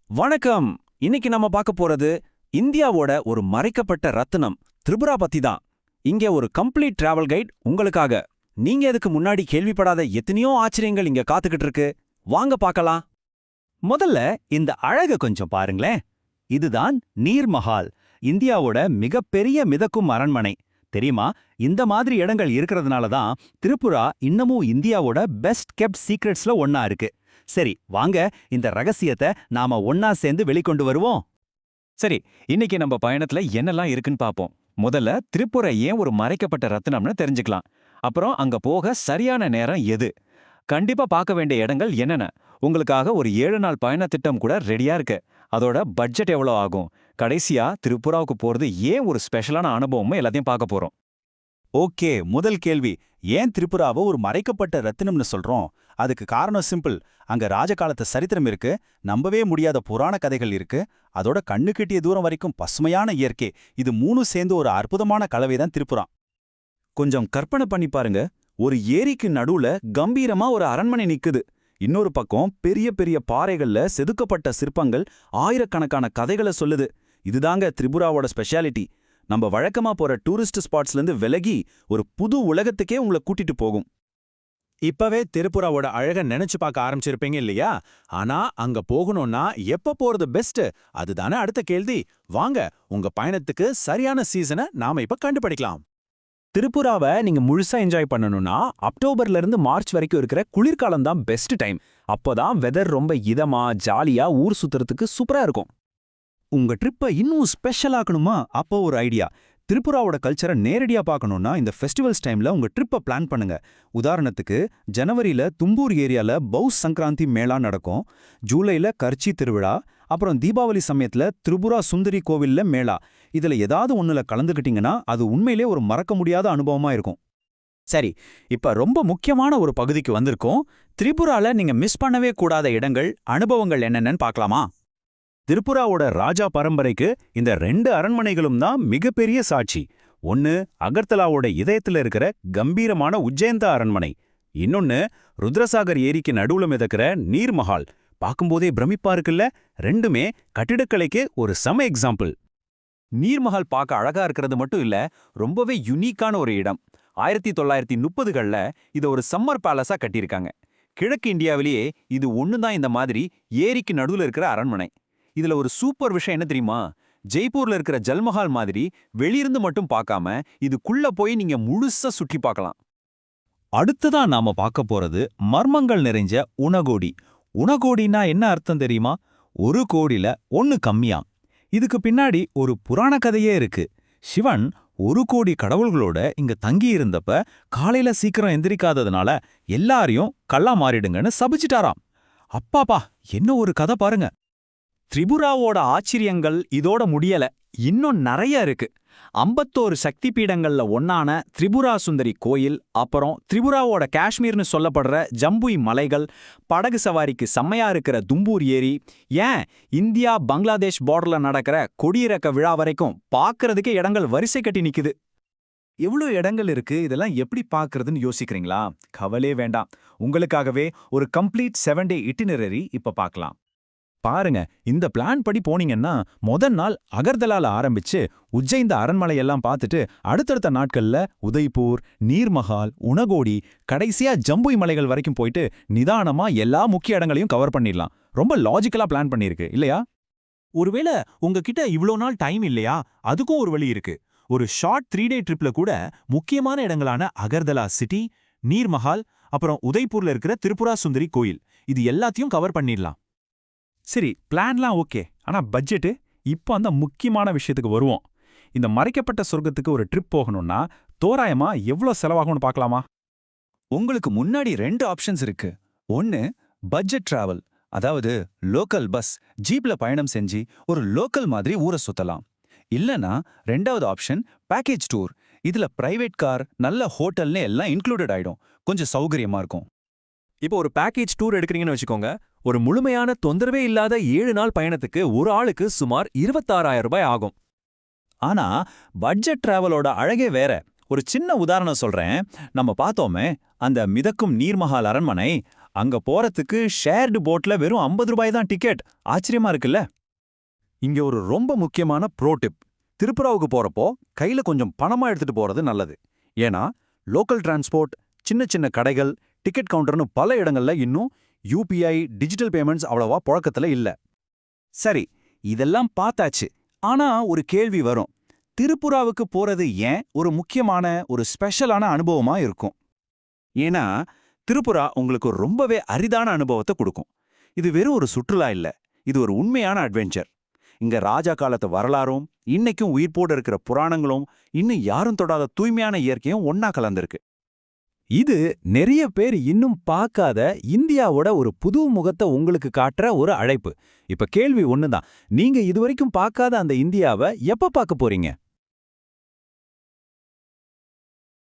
வணக்கம். இன்னைக்கு நம்ம பார்க்க போறது இந்தியாவோட ஒரு மறைக்கப்பட்ட ரத்தினம் திரிபுரா பத்தி தான். இங்க ஒரு கம்ப்ளீட் டிராவல் கைட் உங்களுக்காக. நீங்க இதுக்கு முன்னாடி கேள்விப்படாத எத்தனையோ ஆச்சரியங்கள் இங்க காத்துக்கிட்டு இருக்கு. வாங்க பார்க்கலாம். முதல்ல இந்த அழக கொஞ்சம் பாருங்களேன். இதுதான் நீர் மஹால், இந்தியாவோட மிகப்பெரிய மிதக்கும் அரண்மனை. தெரியுமா, இந்த மாதிரி இடங்கள் இருக்கிறதுனால தான் திரிபுரா இன்னமும் இந்தியாவோட பெஸ்ட் கெப்ட் சீக்ரெட்ஸ்ல ஒன்னா இருக்கு. சரி, வாங்க இந்த ரகசியத்தை நாம ஒன்னா சேர்ந்து வெளிக்கொண்டு வருவோம். சரி, இன்னைக்கு நம்ம பயணத்துல என்னெல்லாம் இருக்குன்னு பாப்போம். முதல்ல திரிபுரா ஏன் ஒரு மறைக்கப்பட்ட ரத்தினம்னு தெரிஞ்சுக்கலாம். அப்புறம் அங்க போக சரியான நேரம் எது, கண்டிப்பா பார்க்க வேண்டிய இடங்கள் என்னென்ன, உங்களுக்காக ஒரு 7 நாள் பயண திட்டம் கூட ரெடியா இருக்கு. அதோட பட்ஜெட் எவ்வளோ ஆகும், கடைசியா திரிபுராவுக்கு போறது ஏன் ஒரு ஸ்பெஷலான அனுபவமும் எல்லாத்தையும் பார்க்க போறோம். ஓகே, முதல் கேள்வி, ஏன் திரிபுராவை ஒரு மறைக்கப்பட்ட ரத்தினம்னு சொல்றோம்? அதுக்கு காரணம் சிம்பிள். அங்க ராஜகாலத்து சரித்திரம் இருக்கு, நம்பவே முடியாத புராண கதைகள் இருக்கு, அதோட கண்ணு கெட்டிய தூரம் வரைக்கும் பசுமையான இயற்கை. இது மூணும் சேர்ந்து ஒரு அற்புதமான கலவைதான் திரிபுரா. கொஞ்சம் கற்பனை பண்ணி பாருங்க. ஒரு ஏரிக்கு நடுவுல கம்பீரமா ஒரு அரண்மனை நிக்குது. இன்னொரு பக்கம் பெரிய பெரிய பாறைகள்ல செதுக்கப்பட்ட சிற்பங்கள் ஆயிரக்கணக்கான கதைகளை சொல்லுது. இதுதாங்க திரிபுராவோட ஸ்பெஷாலிட்டி. நம்ம வழக்கமா போற டூரிஸ்ட் ஸ்பாட்ஸ்லேருந்து விலகி ஒரு புது உலகத்துக்கே உங்களை கூட்டிட்டு போகும். இப்பவே திரிபுராவோட அழக நினைச்சு பார்க்க ஆரம்பிச்சிருப்பீங்க இல்லையா? ஆனா அங்க போகணும்னா எப்ப போறது பெஸ்ட்? அதுதானே அடுத்த கேள்வி. வாங்க, உங்க பயணத்துக்கு சரியான சீசனை நாம இப்ப கண்டுபிடிக்கலாம். திரிபுராவை நீங்க முழுசா என்ஜாய் பண்ணணும்னா அக்டோபர்ல இருந்து மார்ச் வரைக்கும் இருக்கிற குளிர்காலம் தான் பெஸ்ட் டைம். அப்போதான் வெதர் ரொம்ப இதமா ஜாலியா ஊர் சுத்துறதுக்கு சூப்பரா இருக்கும். உங்க ட்ரிப்பை இன்னும் ஸ்பெஷல் ஆக்கணுமா? அப்போ ஒரு ஐடியா. திரிபுராவோட கல்ச்சரை நேரடியா பார்க்கணும்னா இந்த ஃபெஸ்டிவல்ஸ் டைம்ல உங்க ட்ரிப்பை பிளான் பண்ணுங்க. உதாரணத்துக்கு, ஜனவரியில தும்பூர் ஏரியால பௌஸ் சங்கராந்தி மேளா நடக்கும், ஜூலைல கர்ச்சி திருவிழா, அப்புறம் தீபாவளி சமயத்துல திரிபுரா சுந்தரி கோவில்ல மேளா. இதுல ஏதாவது ஒண்ணுல கலந்துக்கிட்டீங்கன்னா அது உண்மையிலே ஒரு மறக்க முடியாத அனுபவமா இருக்கும். சரி, இப்ப ரொம்ப முக்கியமான ஒரு பகுதிக்கு வந்திருக்கோம். திரிபுரால நீங்க மிஸ் பண்ணவே கூடாத இடங்கள், அனுபவங்கள் என்னென்னு பார்க்கலாமா? திரிபுராவோட ராஜா பரம்பரைக்கு இந்த 2 அரண்மனைகளும் தான் மிகப்பெரிய சாட்சி. ஒன்னு அகர்தலாவோட இதயத்துல இருக்கிற கம்பீரமான உஜ்ஜயந்தா அரண்மனை, இன்னொன்னு ருத்ரசாகர் ஏரிக்கு நடுவுல மிதக்கிற நீர் மஹால். பார்க்கும்போதே பிரமிப்பா இருக்குல்ல? ரெண்டுமே கட்டிடக்கலைக்கு ஒரு செம எக்ஸாம்பிள். நீர்மஹால் பார்க்க அழகா இருக்கிறது மட்டும் இல்ல, ரொம்பவே யுனிக்கான ஒரு இடம். 1930கள்ல இதை ஒரு சம்மர் பேலஸா கட்டியிருக்காங்க. கிழக்கு இந்தியாவிலேயே இது ஒண்ணுதான் இந்த மாதிரி ஏரிக்கு நடுவுல இருக்கிற அரண்மனை. இதுல ஒரு சூப்பர் விஷயம் என்ன தெரியுமா? ஜெய்ப்பூர்ல இருக்கிற ஜல்மஹால் மாதிரி வெளியிருந்து மட்டும் பார்க்காம இதுக்குள்ள போய் நீங்க முழுசா சுற்றி பார்க்கலாம். அடுத்ததா நாம பார்க்க போறது மர்மங்கள் நிறைஞ்ச உணகோடி. உணகோடினா என்ன அர்த்தம் தெரியுமா? ஒரு கோடியில ஒன்னு கம்மியா. இதுக்கு பின்னாடி ஒரு புராண கதையே இருக்கு. சிவன் 1 கோடி கடவுள்களோட இங்க தங்கி இருந்தப்ப காலையில சீக்கிரம் எந்திரிக்காததுனால எல்லாரையும் கல்லா மாறிடுங்கன்னு சபிச்சிட்டாராம். அப்பாப்பா, என்ன ஒரு கதை பாருங்க. திரிபுராவோட ஆச்சரியங்கள் இதோட முடியல, இன்னும் நிறைய இருக்கு. 51 சக்தி பீடங்கள்ல ஒன்னான திரிபுரா சுந்தரி கோயில், அப்புறம் திரிபுராவோட காஷ்மீர்னு சொல்லப்படுற ஜம்புய் மலைகள், படகு சவாரிக்கு செம்மையா இருக்கிற தும்பூர் ஏரி, ஏன் இந்தியா பங்களாதேஷ் பார்டர்ல நடக்கிற கொடியிறக்க விழா வரைக்கும் பார்க்கறதுக்கே இடங்கள் வரிசை கட்டி நிக்குது. எவ்வளோ இடங்கள் இருக்கு, இதெல்லாம் எப்படி பார்க்கறதுன்னு யோசிக்கிறீங்களா? கவலே வேண்டாம், உங்களுக்காகவே ஒரு கம்ப்ளீட் 7 டே இட்டினரரி இப்ப பார்க்கலாம். பாருங்க, இந்த பிளான் படி போனீங்கன்னா முதல் நாள் அகர்தலால ஆரம்பிச்சு உஜ்ஜைந்த அரண்மனையெல்லாம் பார்த்துட்டு அடுத்தடுத்த நாட்கள்ல உதய்பூர், நீர்மஹால், உணகோடி, கடைசியா ஜம்புய் மலைகள் வரைக்கும் போயிட்டு நிதானமா எல்லா முக்கிய இடங்களையும் கவர் பண்ணிடலாம். ரொம்ப லாஜிக்கலா பிளான் பண்ணிருக்கு இல்லையா? ஒருவேளை உங்ககிட்ட இவ்ளோ நாள் டைம் இல்லையா? அதுக்கும் ஒரு வழி இருக்கு. ஒரு ஷார்ட் 3 டே ட்ரிப்ல கூட முக்கியமான இடங்களான அகர்தலா சிட்டி, நீர்மஹால், அப்புறம் உதய்பூர்ல இருக்கிற திரிபுரா சுந்தரி கோயில், இது எல்லாத்தையும் கவர் பண்ணிடலாம். சரி, பிளான்லாம் ஓகே. ஆனா பட்ஜெட்டு? இப்போ அந்த முக்கியமான விஷயத்துக்கு வருவோம். இந்த மறைக்கப்பட்ட சொர்க்கத்துக்கு ஒரு ட்ரிப் போகணும்னா தோராயமா எவ்வளோ செலவாகும்னு பார்க்கலாமா? உங்களுக்கு முன்னாடி 2 ஆப்ஷன்ஸ் இருக்கு. ஒன்னு பட்ஜெட் டிராவல், அதாவது லோக்கல் பஸ், ஜீப்ல பயணம் செஞ்சு ஒரு லோக்கல் மாதிரி ஊரை சுத்தலாம். இல்லனா 2வது ஆப்ஷன் பேக்கேஜ் டூர். இதுல பிரைவேட் கார், நல்ல ஹோட்டல்னு எல்லாம் இன்க்ளூடட் ஆயிடும். கொஞ்சம் சௌகரியமா இருக்கும். இப்போ ஒரு பேக்கேஜ் டூர் எடுக்கிறீங்கன்னு வச்சுக்கோங்க. ஒரு முழுமையான தொந்தரவே இல்லாத 7 நாள் பயணத்துக்கு ஒரு ஆளுக்கு சுமார் 26,000 ரூபாய் ஆகும். ஆனா பட்ஜெட் டிராவலோட அழகே வேற. ஒரு சின்ன உதாரணம் சொல்றேன். நம்ம பார்த்தோமே அந்த மிதக்கும் நீர்மஹால் அரண்மனை, அங்க போறதுக்கு ஷேர்டு போட்ல வெறும் 50 ரூபாய் தான் டிக்கெட். ஆச்சரியமா இருக்குல்ல? இங்க ஒரு ரொம்ப முக்கியமான ப்ரோ டிப். திருப்புராவுக்கு போறப்போ கையில கொஞ்சம் பணமா எடுத்துட்டு போறது நல்லது. ஏன்னா லோக்கல் டிரான்ஸ்போர்ட், சின்ன சின்ன கடைகள், டிக்கெட் கவுண்டர்னு பல இடங்கள்ல இன்னும் யூபிஐ டிஜிட்டல் பேமெண்ட்ஸ் அவ்வளவா புழக்கத்துல இல்ல. சரி, இதெல்லாம் பார்த்தாச்சு. ஆனா ஒரு கேள்வி வரும். திருப்புராவுக்கு போறது ஏன் ஒரு முக்கியமான ஒரு ஸ்பெஷலான அனுபவமா இருக்கும்? ஏன்னா திருப்புரா உங்களுக்கு ஒரு ரொம்பவே அரிதான அனுபவத்தை கொடுக்கும். இது வெறும் ஒரு சுற்றுலா இல்ல, இது ஒரு உண்மையான அட்வென்ச்சர். இங்க ராஜா காலத்து வரலாறும் இன்னைக்கும் உயிர்ப்போடு இருக்கிற புராணங்களும் இன்னும் யாரும் தொடாத தூய்மையான இயற்கையும் ஒன்னா கலந்திருக்கு. இது நிறைய பேர் இன்னும் பார்க்காத இந்தியாவோட ஒரு புது முகத்தை உங்களுக்கு காட்டுற ஒரு அழைப்பு. இப்ப கேள்வி ஒண்ணுதான், நீங்க இதுவரைக்கும் பார்க்காத அந்த இந்தியாவை எப்ப பார்க்க போறீங்க?